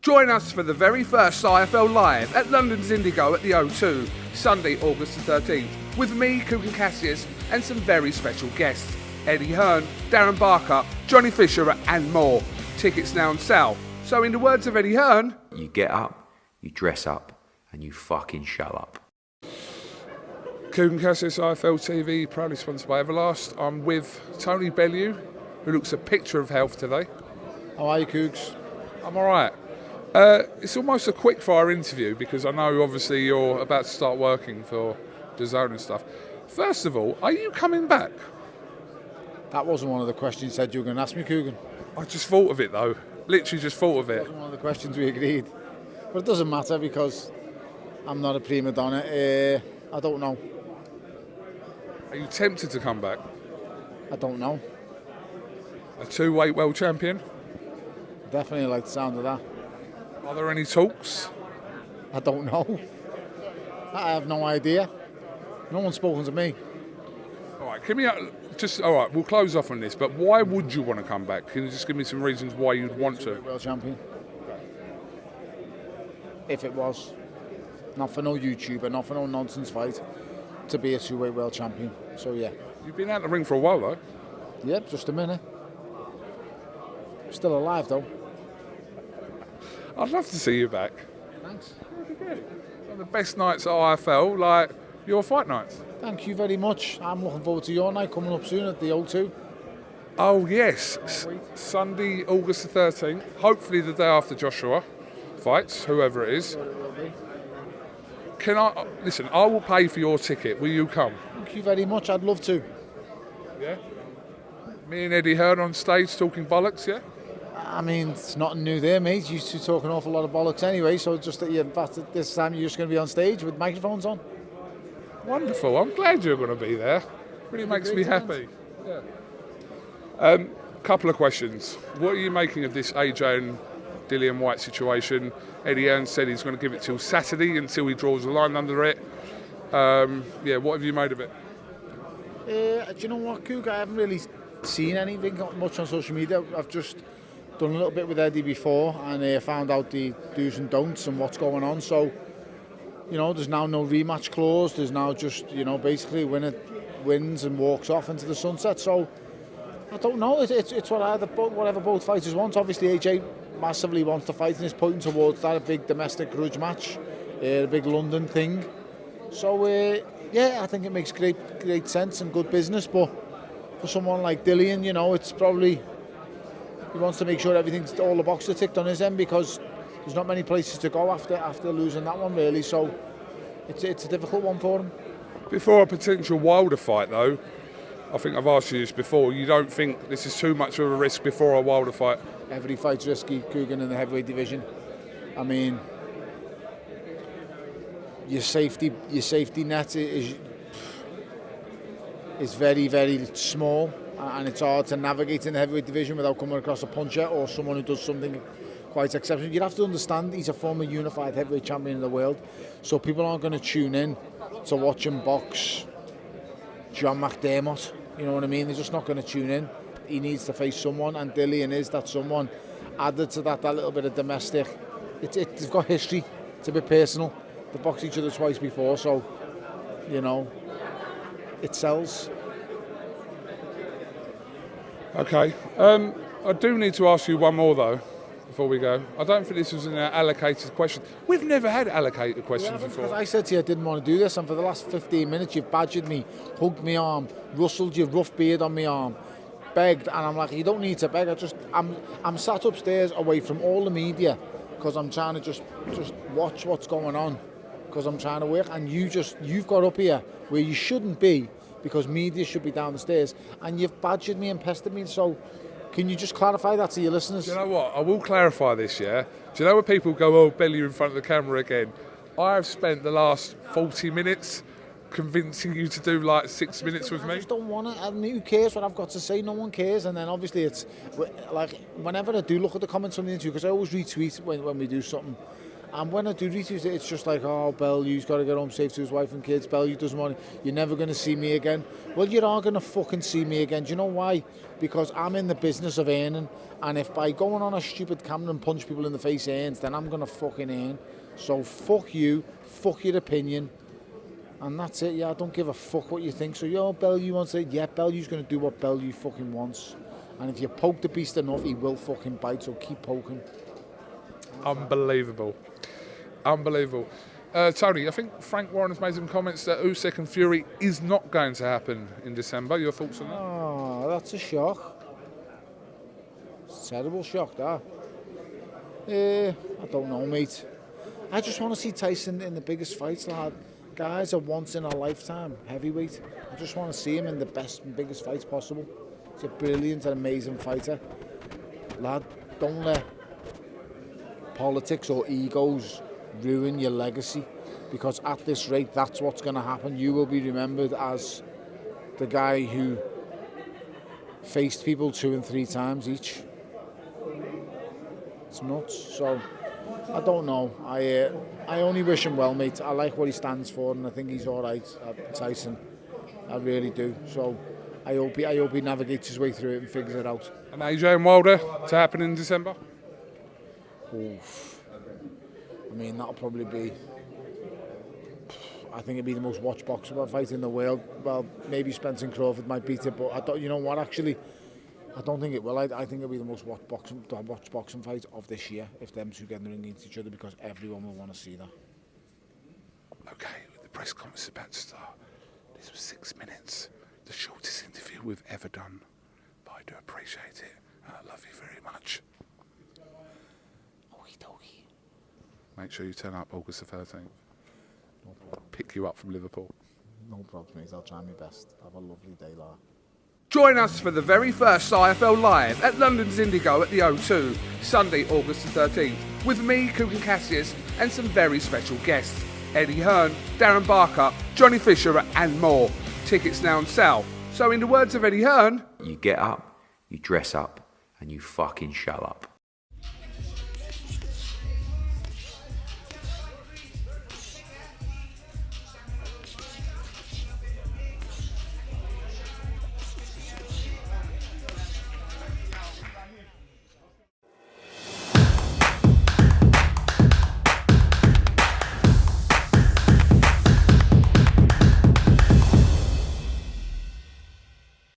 Join us for the very first IFL Live at London's Indigo at the O2, Sunday, August the 13th, with me, KUGAN CASSIUS, and some very special guests. Eddie Hearn, Darren Barker, Johnny Fisher and more. Tickets now on sale. So in the words of Eddie Hearn... You get up, you dress up, and you fucking show up. KUGAN CASSIUS IFL TV, proudly sponsored by Everlast. I'm with Tony Bellew, who looks a picture of health today. How are you, Cougs? I'm alright. It's almost a quick fire interview because I know obviously you're about to start working for DAZN and stuff. First of all, are you coming back? That wasn't one of the questions you said you were going to ask me, Cougan. I just thought of it though. Literally just thought of it. It wasn't one of the questions we agreed. But it doesn't matter because I'm not a prima donna. I don't know. Are you tempted to come back? I don't know. A two-weight world champion? Definitely like the sound of that. Are there any talks? I don't know. I have no idea. No one's spoken to me. All right, all right, we'll close off on this, but why would you want to come back? Can you just give me some reasons why you'd want to? World champion. If it was. Not for no YouTuber, not for no nonsense fight. To be a two-weight world champion. So, yeah. You've been out the ring for a while, though. Yep, just a minute. Still alive, though. I'd love to see you back. Thanks. One of the best nights at IFL, like your fight nights. Thank you very much. I'm looking forward to your night coming up soon at the O2. Oh, yes. Sunday, August the 13th. Hopefully the day after Joshua fights, whoever it is. Can I... Listen, I will pay for your ticket. Will you come? Thank you very much. I'd love to. Yeah? Me and Eddie Hearn on stage talking bollocks, yeah? I mean, it's nothing new there, mate. You used to talk an awful lot of bollocks anyway, so just that in fact, this time you're just going to be on stage with microphones on. Wonderful. I'm glad you're going to be there. Really makes me happy. Yeah. Couple of questions. What are you making of this AJ and Dillian Whyte situation? Eddie Hearn said he's going to give it till Saturday until he draws a line under it. Yeah, what have you made of it? Do you know what, Coog? I haven't really seen anything much on social media. I've just done a little bit with Eddie before and found out the do's and don'ts and what's going on. So, you know, there's now no rematch clause. There's now just, you know, basically winner wins and walks off into the sunset. So, I don't know. It's whatever both fighters want. Obviously, AJ massively wants to fight and is putting towards that a big domestic grudge match, a big London thing. So, yeah, I think it makes great sense and good business. But for someone like Dillian, you know, it's probably... He wants to make sure everything's all the boxes are ticked on his end because there's not many places to go after losing that one, really. So it's a difficult one for him. Before a potential Wilder fight, though, I think I've asked you this before, you don't think this is too much of a risk before a Wilder fight? Every fight's risky, Cougan, in the heavyweight division. I mean, your safety net is very, very small. And it's hard to navigate in the heavyweight division without coming across a puncher or someone who does something quite exceptional. You have to understand he's a former unified heavyweight champion of the world, so people aren't going to tune in to watch him box John McDermott. You know what I mean? They're just not going to tune in. He needs to face someone, and Dillian is that someone. Added to that little bit of domestic. It's got history. It's a bit personal. They've boxed each other twice before, so you know it sells. Okay, I do need to ask you one more though, before we go. I don't think this was an allocated question. We've never had allocated questions before. I said to you I didn't want to do this, and for the last 15 minutes you've badgered me, hugged my arm, rustled your rough beard on my arm, begged, and I'm like, you don't need to beg. I'm sat upstairs away from all the media because I'm trying to just watch what's going on because I'm trying to work, and you've got up here where you shouldn't be, because media should be down the stairs, and you've badgered me and pestered me. So can you just clarify that to your listeners? Do you know what? I will clarify this, yeah? Do you know when people go, oh, Bellew in front of the camera again? I have spent the last 40 minutes convincing you to do like 6 minutes with me. I just don't want it. And who cares what I've got to say? No one cares. And then obviously it's like, whenever I do look at the comments on the interview, because I always retweet when we do something, And when I do retweet it, it's just like, oh, Bellew's got to get home safe to his wife and kids. Bellew doesn't want it. You're never going to see me again. Well, you are going to fucking see me again. Do you know why? Because I'm in the business of earning. And if by going on a stupid camera and punch people in the face earns, then I'm going to fucking earn. So fuck you, fuck your opinion. And that's it, yeah, I don't give a fuck what you think. So, yo, Bellew wants to say, yeah, Bellew's going to do what Bellew fucking wants. And if you poke the beast enough, he will fucking bite, so keep poking. Unbelievable. Unbelievable. Tony, I think Frank Warren has made some comments that Usyk and Fury is not going to happen in December. Your thoughts on that? Oh, that's a shock. It's a terrible shock, that. I don't know, mate. I just want to see Tyson in the biggest fights, lad. Guys are once in a lifetime heavyweight. I just want to see him in the best and biggest fights possible. He's a brilliant and amazing fighter. Lad, don't let politics or egos ruin your legacy, because at this rate, that's what's going to happen. You will be remembered as the guy who faced people 2 and 3 times each. It's nuts. So I don't know. I only wish him well, mate. I like what he stands for, and I think he's all right, Tyson. I really do. So I hope he navigates his way through it and figures it out. And AJ and Wilder to happen in December? Oof. I mean, that'll probably be, I think it'd be the most watched boxing fight in the world. Well, maybe Spence and Crawford might beat it, but I don't. You know what? Actually, I don't think it will. I think it'll be the most watched boxing fight of this year if them two get in the ring against each other, because everyone will want to see that. Okay, the press conference is about to start. This was 6 minutes, the shortest interview we've ever done. But I do appreciate it. I love you very much. Okie dokie. Make sure you turn up August the 13th. No problem. Pick you up from Liverpool. No problem, mate. I'll try my best. Have a lovely day, lad. Join us for the very first IFL Live at London's Indigo at the O2, Sunday, August the 13th, with me, KUGAN CASSIUS, and some very special guests. Eddie Hearn, Darren Barker, Johnny Fisher and more. Tickets now on sale. So in the words of Eddie Hearn, You get up, you dress up, and you fucking show up.